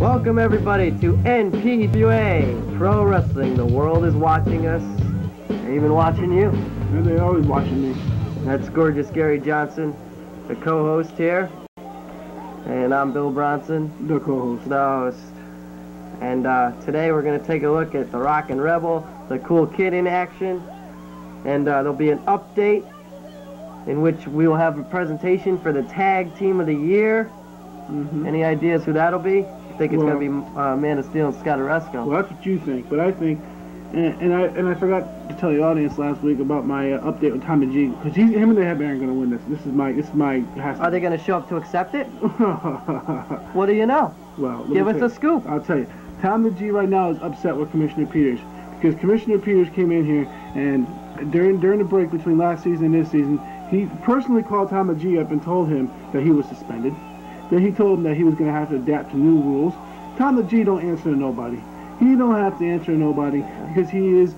Welcome everybody to NPWA Pro Wrestling. The world is watching us. They're even watching you. Yeah, they're always watching me. That's Gorgeous Gary Johnson, the co-host here. And I'm Bill Bronson, The co-host. the host. And today we're going to take a look at the Rockin Rebel, the Kool Kid in action. And there'll be an update in which we will have a presentation for the Tag Team of the Year. Any ideas who that'll be? I think it's going to be Man of Steel and Scott Oresco. Well, that's what you think, but I think, and I forgot to tell the audience last week about my update with Tommy G, because him and the Headband are going to win this. This is my. Are they going to show up to accept it? What do you know? Well, give us a scoop. I'll tell you. Tommy G right now is upset with Commissioner Peters because Commissioner Peters came in here and during the break between last season and this season, he personally called Tommy G up and told him that he was suspended. Then he told him that he was going to have to adapt to new rules. Tommy G don't answer to nobody. He don't have to answer to nobody because he is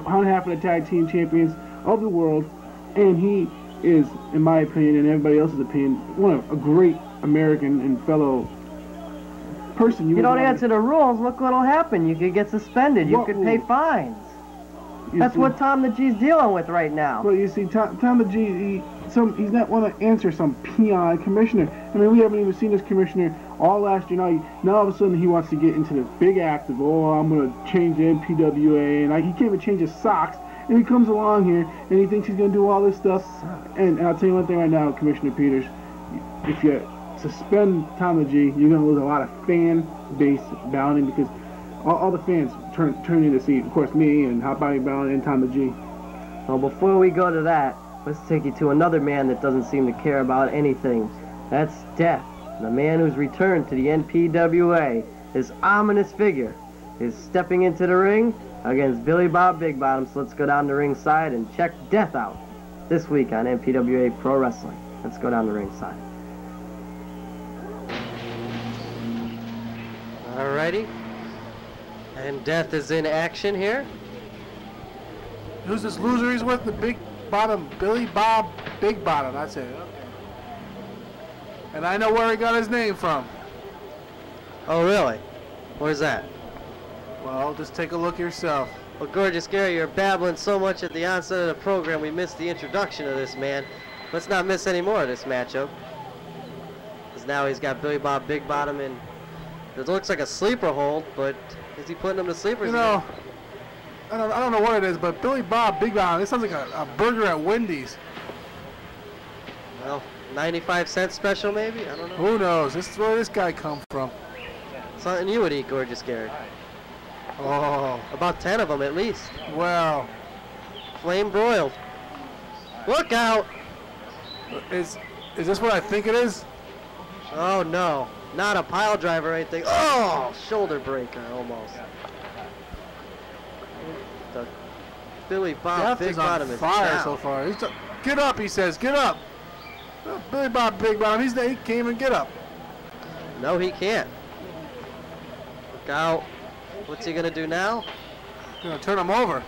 on half of the tag team champions of the world, and he is, in my opinion and everybody else's opinion, a great American and fellow person. You don't answer the rules, look what'll happen. You could get suspended. You could pay fines. That's what Tom the G's dealing with right now. Well, you see, Tom the G, he's not want to answer some peon commissioner. I mean, we haven't even seen this commissioner all last year. Now all of a sudden he wants to get into this big act of, I'm going to change the NPWA, and he can't even change his socks. And he comes along here and he thinks he's going to do all this stuff. And I'll tell you one thing right now, Commissioner Peters, if you suspend Tom the G, you're going to lose a lot of fan base balloting because all the fans turn in to see, of course, me and Hot Body Brown and Tom the G. Well, before we go to that, let's take you to another man that doesn't seem to care about anything. That's Death, the man who's returned to the NPWA. His ominous figure is stepping into the ring against Billy Bob Big Bottom. So let's go down the ringside and check Death out this week on NPWA Pro Wrestling. Let's go down the ringside. Alrighty. And Death is in action here. Who's this loser he's with? The Big Bottom, Billy Bob Big Bottom. That's it. Okay. And I know where he got his name from. Oh, really? Where's that? Well, just take a look yourself. Well, Gorgeous Gary, you're babbling so much at the onset of the program, we missed the introduction of this man. Let's not miss any more of this matchup. Because now he's got Billy Bob Big Bottom in. It looks like a sleeper hold, but is he putting him to sleep? Or you know, I don't know what it is, but Billy Bob Big Bottom, this sounds like a burger at Wendy's. Well, 95-cent special maybe? I don't know. Who knows? This is where this guy come from. Something you would eat, Gorgeous Gary. Oh. About 10 of them at least. Well. Flame broiled. Look out! Is this what I think it is? Oh no. Not a pile driver or anything. Oh! Shoulder breaker almost. The Billy Bob Big Bottom is fire so far. Get up, he says. Get up. Oh, Billy Bob Big Bottom. He can't even get up. No, he can't. Look out. What's he going to do now? Gonna turn him over.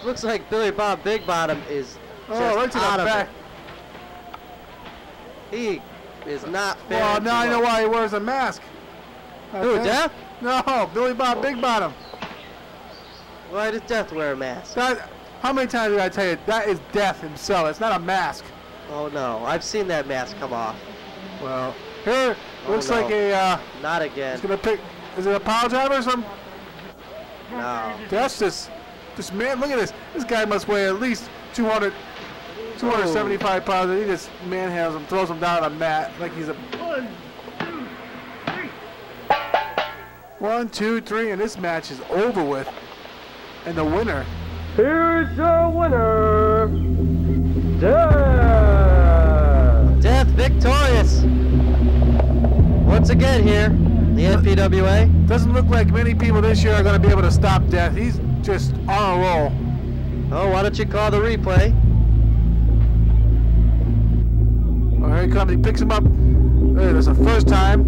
Looks like Billy Bob Big Bottom is just right to out the of back. it. He is not fair. Well, now I know why he wears a mask. Who, Death? No, Billy Bob Big Bottom. Why does Death wear a mask? How many times did I tell you, that is Death himself. It's not a mask. Oh no, I've seen that mask come off. Well, here, looks like a... not again. He's gonna pick, is it a pile driver or something? No. That's just man, look at this. This guy must weigh at least 275 pounds, and he just manhandles him, throws him down on a mat like he's a... 1, 2, 3. 1, 2, 3, and this match is over with. And the winner. Here's your winner, Death. Death victorious. Once again here, the NPWA. Doesn't look like many people this year are going to be able to stop Death. He's just on a roll. Oh, why don't you call the replay? Oh, here he comes. He picks him up. That's the first time.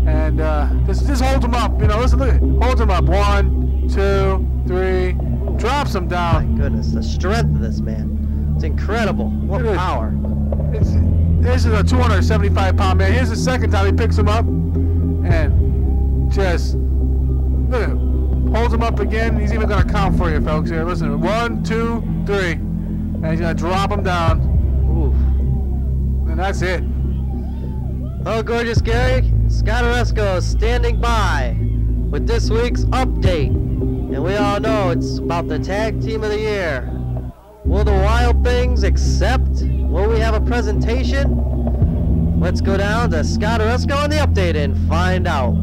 And just holds him up. You know, listen, look at it. Holds him up. 1, 2, 3. Drops him down. My goodness, the strength of this man. It's incredible. What power. This is a 275-pound man. Here's the second time he picks him up. And just, look at him. Holds him up again. He's even going to count for you, folks. Here, listen. 1, 2, 3. And he's going to drop him down. Oof. And that's it. Oh, gorgeous Gary. Scott Oresco standing by with this week's update. And we all know it's about the tag team of the year. Will the Wild Things accept? Will we have a presentation? Let's go down to Scott Oresco on the update and find out.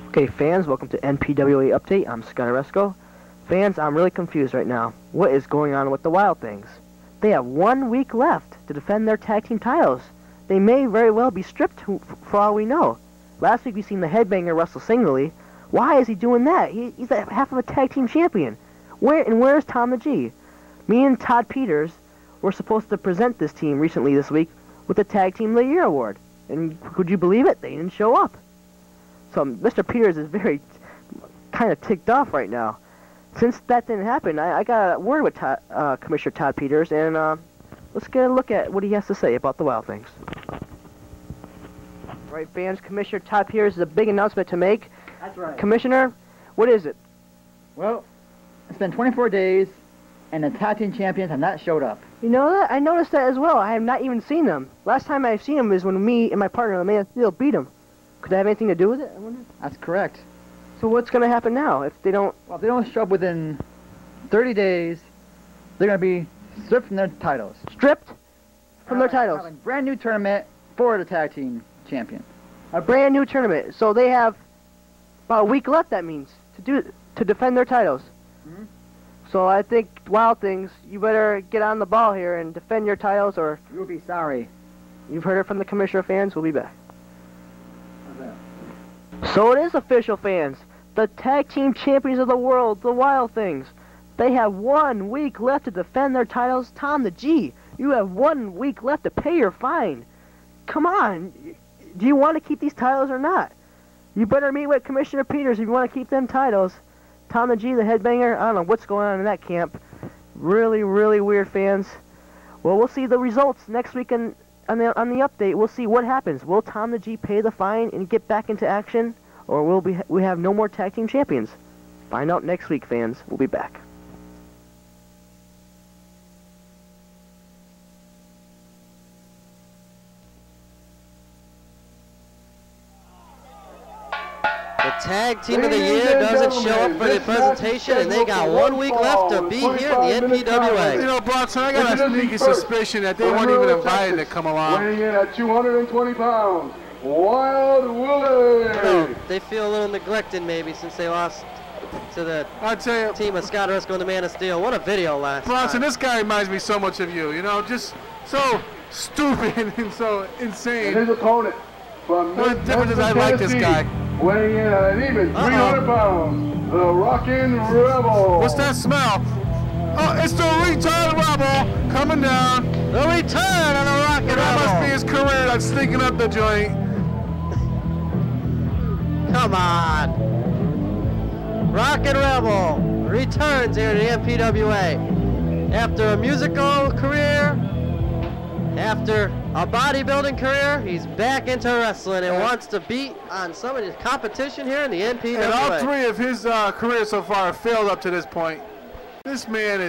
Okay, fans, welcome to NPWA Update. I'm Scott Oresco. Fans, I'm really confused right now. What is going on with the Wild Things? They have 1 week left to defend their tag team titles. They may very well be stripped for all we know. Last week we seen the Headbanger wrestle singly. Why is he doing that? He's half of a tag team champion. Where's Tom the G? Me and Todd Peters were supposed to present this team recently this week with the Tag Team of the Year award. And could you believe it? They didn't show up. So Mr. Peters is very kind of ticked off right now. Since that didn't happen, I got a word with Commissioner Todd Peters, and let's get a look at what he has to say about the Wild Things. Right, fans, Commissioner Todd Peters has a big announcement to make. That's right. Commissioner, what is it? Well, it's been 24 days, and the tag team champions have not showed up. You know that? I noticed that as well. I have not even seen them. Last time I've seen them is when me and my partner, the Man of Steel, beat them. Could that have anything to do with it, I wonder? That's correct. So what's going to happen now if they don't... Well, if they don't show up within 30 days, they're going to be stripped from their titles. Stripped from their titles? Have a brand new tournament for the tag team champion. A brand new tournament. So they have about a week left, that means, to defend their titles. Mm-hmm. So I think, Wild Things, you better get on the ball here and defend your titles, or... You'll be sorry. You've heard it from the Commissioner, fans. We'll be back. So it is official, fans. The tag team champions of the world, the Wild Things. They have 1 week left to defend their titles. Tom the G, you have 1 week left to pay your fine. Come on. Do you want to keep these titles or not? You better meet with Commissioner Peters if you want to keep them titles. Tom the G, the Headbanger, I don't know what's going on in that camp. Really, really weird, fans. Well, we'll see the results next week on the update. We'll see what happens. Will Tom the G pay the fine and get back into action, or will we have no more tag team champions? Find out next week, fans. We'll be back. The tag team of the year doesn't show up for the presentation, and they got 1 week left to be here in the NPWA. You know, Bronson, I got a sneaky suspicion that they weren't even invited to come along. Weighing in at 220 pounds, Wild Willie. You know, they feel a little neglected maybe since they lost to the team of Scott Oresco and the Man of Steel. What a video last Bronson, time. this guy reminds me so much of you. You know, just so stupid and so insane. And his opponent from The difference is I like this guy. Weighing in at an even 300 pounds, the Rockin Rebel. What's that smell? Oh, it's the retard Rebel coming down. The return on the Rockin' Rebel. That must be his career that's sneaking up the joint. Come on. Rockin' Rebel returns here to the NPWA. After a musical career, after a bodybuilding career, he's back into wrestling and wants to beat on some of his competition here in the NPWA. And all three of his careers so far have failed up to this point. This man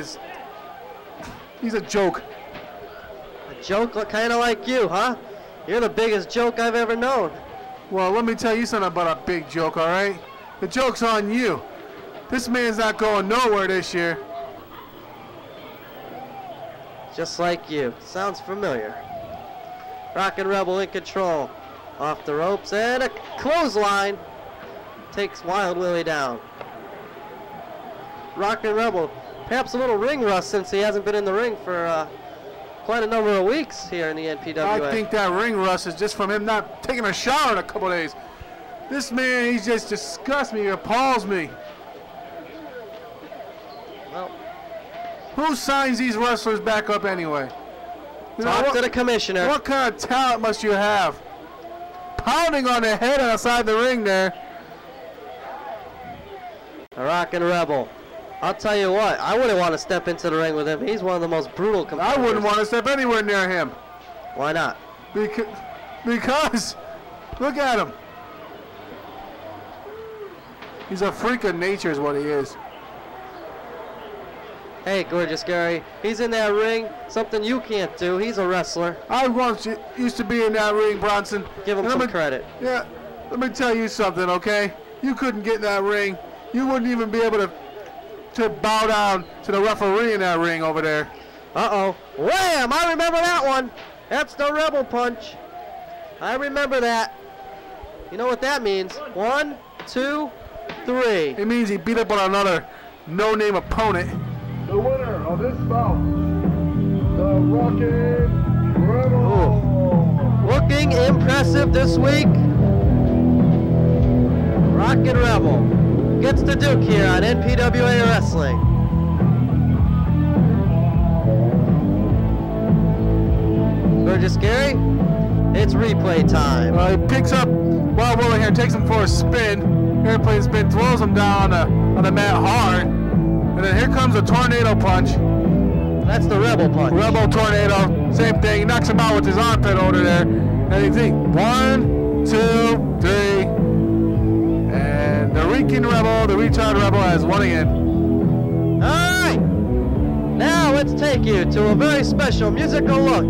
he's a joke. A joke kind of like you, huh? You're the biggest joke I've ever known. Well, let me tell you something about a big joke, all right? The joke's on you. This man's not going nowhere this year. Just like you. Sounds familiar. Rockin Rebel in control. Off the ropes and a clothesline. Takes Wild Willie down. Rockin Rebel, perhaps a little ring rust since he hasn't been in the ring for quite a number of weeks here in the NPWA. I think that ring rust is just from him not taking a shower in a couple days. This man, he just disgusts me, appalls me. Well, who signs these wrestlers back up anyway? You know, talk to the commissioner. What kind of talent must you have? Pounding on the head outside the ring there. A Rockin Rebel. I'll tell you what, I wouldn't want to step into the ring with him. He's one of the most brutal competitors. I wouldn't want to step anywhere near him. Why not? Because look at him. He's a freak of nature is what he is. Hey, Gorgeous Gary, he's in that ring, something you can't do. He's a wrestler. I once used to be in that ring, Bronson. Give him some credit. Yeah, let me tell you something, okay? You couldn't get in that ring. You wouldn't even be able to bow down to the referee in that ring over there. Uh-oh. Wham! I remember that one. That's the Rebel Punch. I remember that. You know what that means? 1, 2, 3. It means he beat up on another no-name opponent. The winner of this bout, the Rockin Rebel. Ooh. Looking impressive this week. Rockin Rebel gets the Duke here on NPWA Wrestling. Gorgeous Gary, it's replay time. He picks up Wild Willie here, takes him for a spin. Airplane spin, throws him down on the mat hard. And then here comes a tornado punch. That's the Rebel Punch. Rebel tornado, same thing. He knocks him out with his armpit over there. And you think, 1, 2, 3. And the Rockin Rebel, the retard Rebel, has won again. All right. Now let's take you to a very special musical look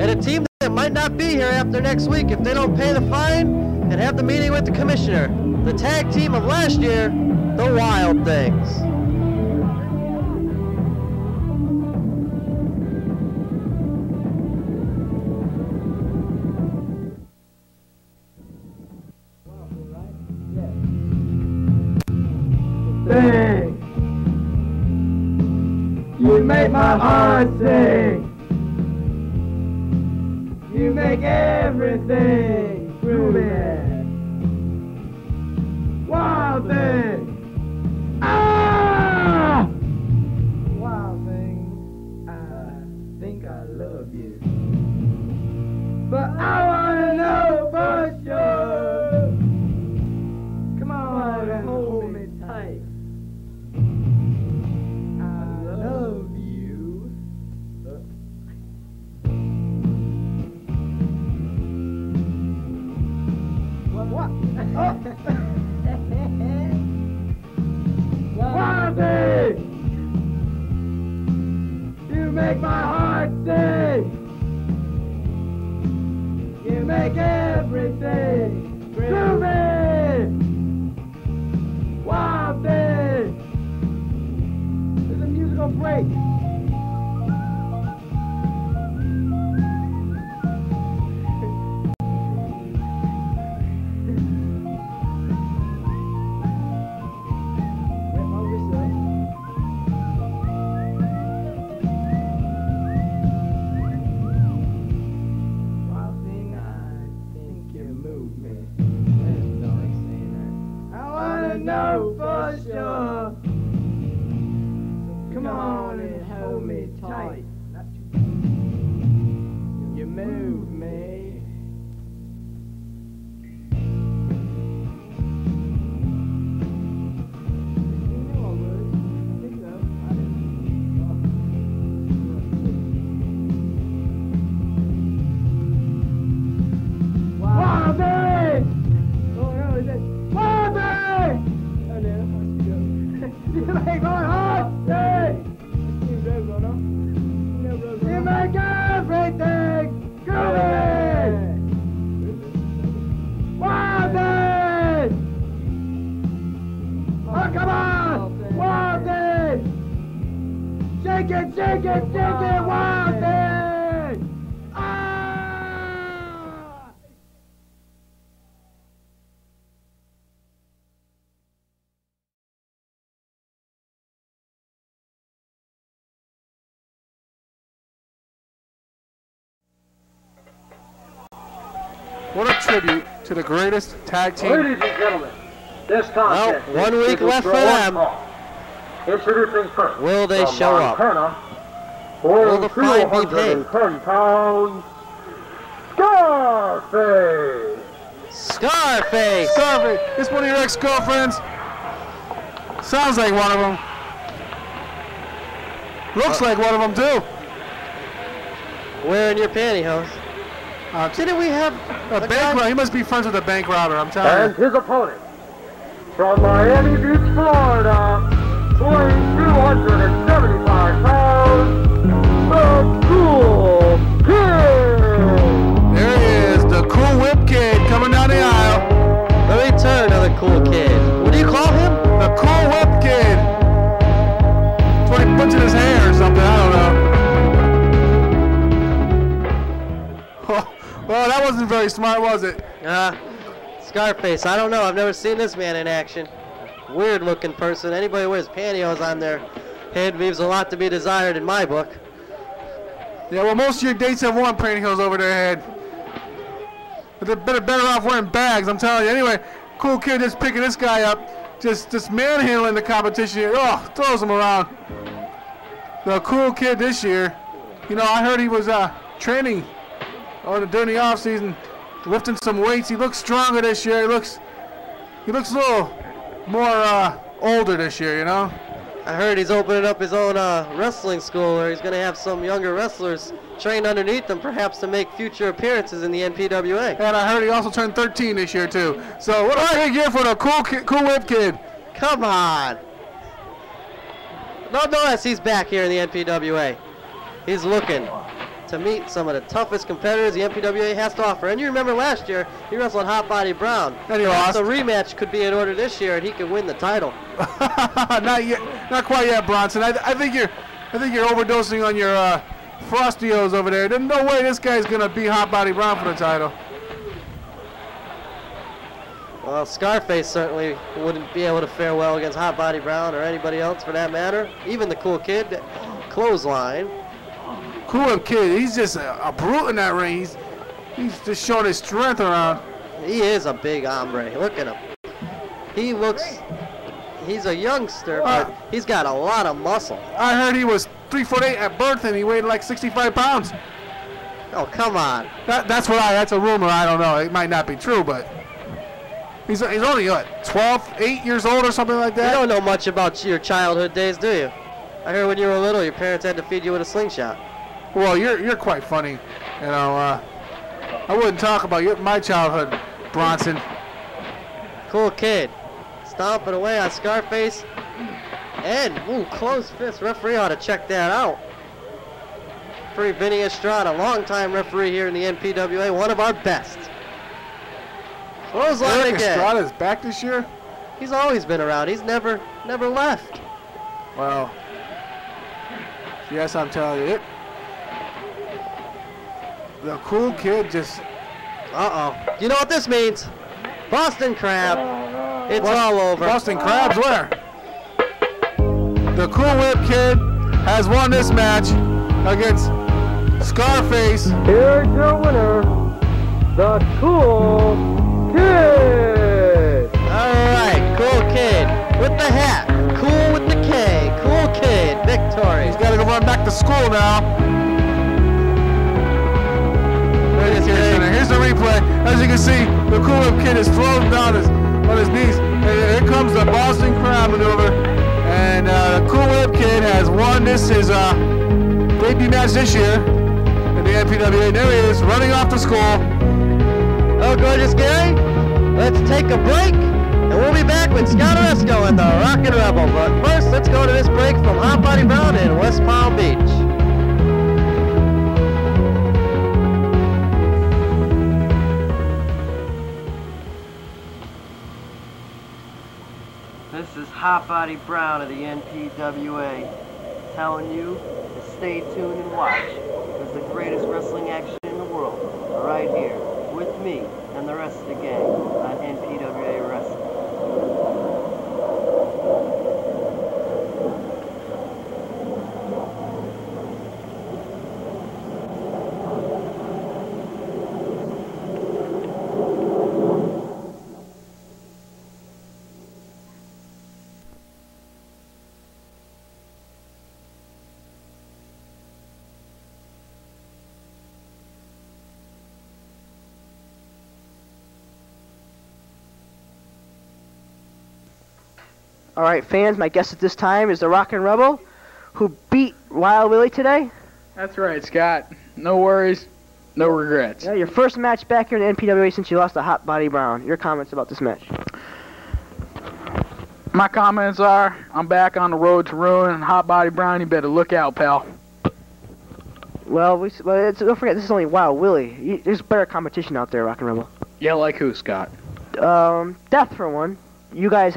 at a team that might not be here after next week if they don't pay the fine and have the meeting with the commissioner. The tag team of last year, the Wild Things. Sing. You make my heart sing. You make everything groovy. Wild thing. Ah! Wild thing. I think I love you. But I wanna know for sure. Come on and hold me tight. Love you. What? Oh. Wild thing! You make my heart sing. You make everything groovy. Wild thing! There's a musical break. Wild thing, I think you move me. I wanna know for sure. Come on and hold me tight. You move me. Wild thing! Oh no, is it? Wild thing! Oh no, you make my heart sing! You make everything groovy! Wild Wild Willie! Ah! What a tribute to the greatest tag team. Ladies and gentlemen, this contest Well, 1 week is left for drawn them. call. Introducing first. Will they from show up? Montana, Will the fine be paid? 210 pounds, Scarface! Scarface! Scarface, it's one of your ex-girlfriends. Sounds like one of them. Looks like one of them too. Wearing your pantyhose. Didn't we have A bank robber. He must be friends with a bank robber, I'm telling And his opponent, from Miami Beach, Florida, weighing 275 pounds, the Kool Kid! There he is, the Cool Whip Kid coming down the aisle. Let me turn to the Cool Kid. What do you call him? The Cool Whip Kid. That's what he puts in his hair or something, I don't know. Well, that wasn't very smart, was it? Scarface, I don't know. I've never seen this man in action. Weird looking person. Anybody who wears pantyhose on their head leaves a lot to be desired in my book. Yeah, well, most of your dates have worn pantyhose over their head. But they're better off wearing bags, I'm telling you. Anyway, Cool Kid just picking this guy up, just manhandling the competition here. Oh, throws him around. The Cool Kid this year, you know, I heard he was training during the off season, lifting some weights. He looks stronger this year. He looks a little more older this year, you know. I heard he's opening up his own wrestling school where he's going to have some younger wrestlers trained underneath him, perhaps to make future appearances in the NPWA. And I heard he also turned 13 this year too. So what do I think here for the Cool Whip Kid? Come on. Nonetheless, he's back here in the NPWA. He's looking to meet some of the toughest competitors the NPWA has to offer. And you remember last year, he wrestled Hot Body Brown. And he lost. So a rematch could be in order this year, and he could win the title. Not yet, not quite yet, Bronson. I think you're overdosing on your Frostios over there. There's no way this guy's gonna beat Hot Body Brown for the title. Well, Scarface certainly wouldn't be able to fare well against Hot Body Brown or anybody else for that matter. Even the Cool Kid, clothesline. Cool Whip Kid, he's just a brute in that ring. He's just showing his strength around. He is a big hombre. Look at him. He's a youngster, but he's got a lot of muscle. I heard he was 3'8" at birth and he weighed like 65 pounds. Oh, come on. That's a rumor. I don't know. It might not be true, but he's only what, 8 years old or something like that. You don't know much about your childhood days, do you? I heard when you were little, your parents had to feed you with a slingshot. Well, you're quite funny, you know. I wouldn't talk about my childhood, Bronson. Cool Kid, stomping away on Scarface, and close fist. Referee ought to check that out. Referee Vinny Estrada, longtime referee here in the NPWA, one of our best. Clothesline Eric again. Estrada's back this year. He's always been around. He's never left. Well, yes, I'm telling you it. The Cool Kid just... You know what this means? Boston Crab. It's all over. Boston Crabs where? The Cool Whip Kid has won this match against Scarface. Here's your winner, the Kool Kid! Alright, Cool Kid with the hat. Cool with the K. Cool Kid, victory. He's got to go run back to school now. Here's the replay. As you can see, the Cool Whip Kid is thrown down on his knees. And here comes the Boston Crab maneuver. And the Cool Whip Kid has won his debut match this year in the NPWA. There he is, running off to school. Oh, gorgeous Gary. Let's take a break, and we'll be back with Scott Oresco and the Rockin Rebel. But first, let's go to this break from Hot Body Brown in West Palm Beach. This is Hot Body Brown of the NPWA telling you to stay tuned and watch. It's the greatest wrestling action in the world, right here, with me and the rest of the gang on NPWA Wrestling. All right, fans, my guest at this time is the Rockin Rebel, who beat Wild Willie today. That's right, Scott. No worries, no regrets. Yeah, your first match back here in the NPWA since you lost to Hot Body Brown. Your comments about this match? My comments are, I'm back on the road to ruin, and Hot Body Brown, you better look out, pal. Well, don't forget, this is only Wild Willie. There's better competition out there, Rockin Rebel. Yeah, like who, Scott? Death for one. You guys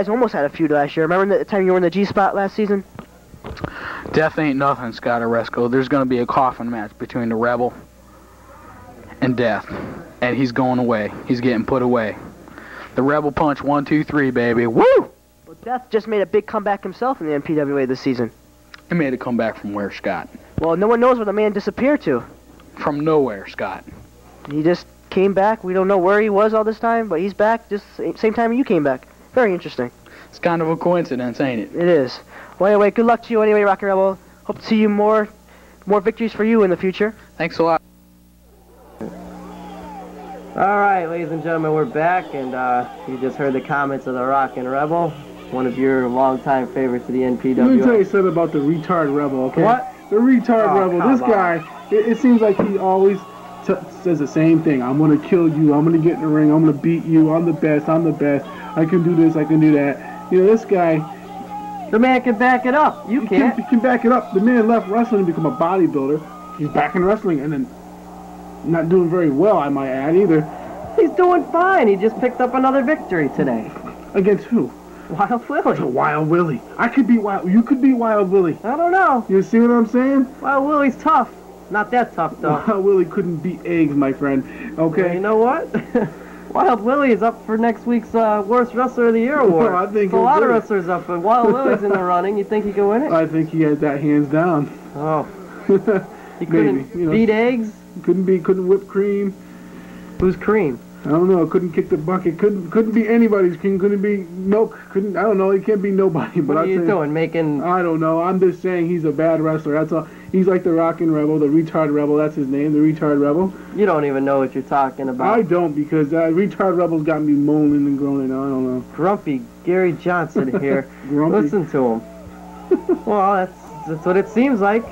almost had a feud last year. Remember the time you were in the G-spot last season? Death ain't nothing, Scott Oresco. There's going to be a coffin match between the Rebel and Death. And he's going away. He's getting put away. The Rebel punch 1, 2, 3, baby. Woo! Well, Death just made a big comeback himself in the NPWA this season. He made a comeback from where, Scott? Well, no one knows where the man disappeared to. From nowhere, Scott. He just came back. We don't know where he was all this time, but he's back just same time you came back. Very interesting. It's kind of a coincidence, ain't it? It is. Well, anyway, good luck to you anyway, Rockin Rebel. Hope to see you more victories for you in the future. Thanks a lot. Alright, ladies and gentlemen, we're back, and you just heard the comments of the Rockin Rebel, one of your longtime favorites of the NPWA. Let me tell you something about the retard rebel, okay? What? The retard rebel. This guy, it seems like he always says the same thing. I'm going to kill you. I'm going to get in the ring. I'm going to beat you. I'm the best. I'm the best. I can do this. I can do that. You know, this guy... The man can back it up. You can't. He can back it up. The man left wrestling to become a bodybuilder. He's back in wrestling and then not doing very well, I might add, either. He's doing fine. He just picked up another victory today. Against who? Wild Willie. Wild Willie. I could be Wild... You could be Wild Willie. I don't know. You see what I'm saying? Wild Willie's tough. Not that tough, though. Wild Willie couldn't beat eggs, my friend. Okay? Well, you know what? Wild Willie is up for next week's Worst Wrestler of the Year award. Well, I think a lot of wrestlers up, but Wild Willie's in the running. You think he can win it? I think he has that hands down. Oh. He couldn't beat eggs? Couldn't whip cream. Who's cream? I don't know. Couldn't kick the bucket. Couldn't be anybody's cream. Couldn't be milk. I don't know. He can't be nobody. But what are you doing? Making... I don't know. I'm just saying he's a bad wrestler. That's all. He's like the Rockin Rebel, the retard rebel. That's his name, the retard rebel. You don't even know what you're talking about. I don't, because retard rebel's got me moaning and groaning. I don't know. Grumpy Gary Johnson here. Grumpy. Listen to him. Well, that's what it seems like.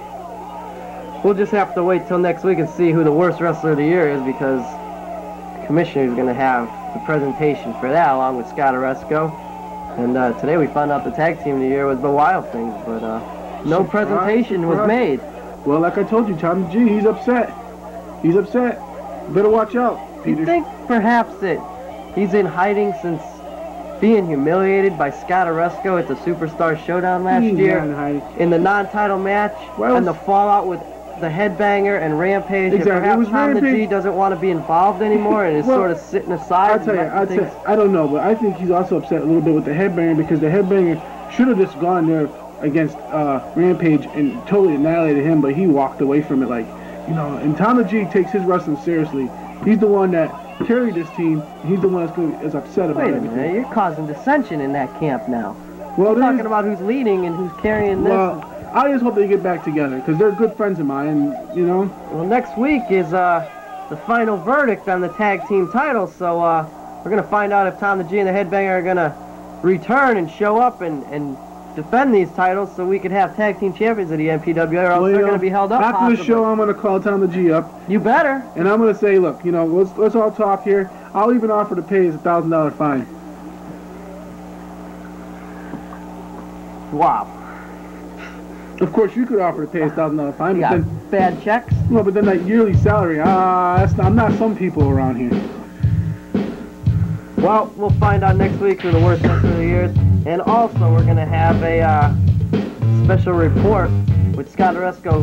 We'll just have to wait till next week and see who the Worst Wrestler of the Year is, because the commissioner's going to have the presentation for that along with Scott Oresco. And today we found out the tag team of the year was the Wild Things, but no presentation was made. Well, like I told you, Tom G, he's upset. He's upset. Better watch out, Peter. You think perhaps that he's in hiding since being humiliated by Scott Oresco at the Superstar Showdown last year in the non-title match, and the fallout with the Headbanger and Rampage? Exactly. And perhaps Tom the G doesn't want to be involved anymore and is sort of sitting aside. I'll tell you, I don't know, but I think he's also upset a little bit with the Headbanger, because the Headbanger should have just gone there against Rampage and totally annihilated him, but he walked away from it like, you know, and Tom the G takes his wrestling seriously. He's the one that carried this team. He's the one that's upset about everything. Wait a minute, you're causing dissension in that camp now. Well, we're talking about who's leading and who's carrying this. Well, I just hope they get back together, because they're good friends of mine, and, you know. Well, next week is the final verdict on the tag team titles, so we're going to find out if Tom the G and the Headbanger are going to return and show up and defend these titles so we could have tag team champions of the NPWA, or else they're going to be held up. After the show, I'm going to call Tom the G up. You better. And I'm going to say, look, you know, let's all talk here. I'll even offer to pay his $1,000 fine. Wow. Of course, you could offer to pay his $1,000 fine. You but got then, bad checks? Well, but then that yearly salary, I'm not some people around here. Well, we'll find out next week who the Worst Wrestler of the Year is. And also, we're going to have a special report with Scott Oresco,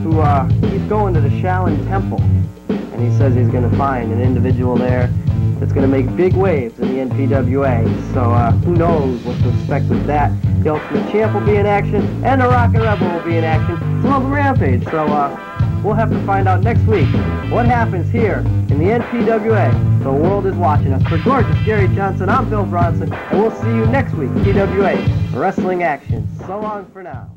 who he's going to the Shaolin Temple, and he says he's going to find an individual there that's going to make big waves in the NPWA. So who knows what to expect with that. The Ultimate Champ will be in action, and the Rockin Rebel will be in action. It's a local Rampage, so we'll have to find out next week what happens here in the NPWA. The world is watching us. For gorgeous Gary Johnson, I'm Bill Bronson, and we'll see you next week, PWA Wrestling Action. So long for now.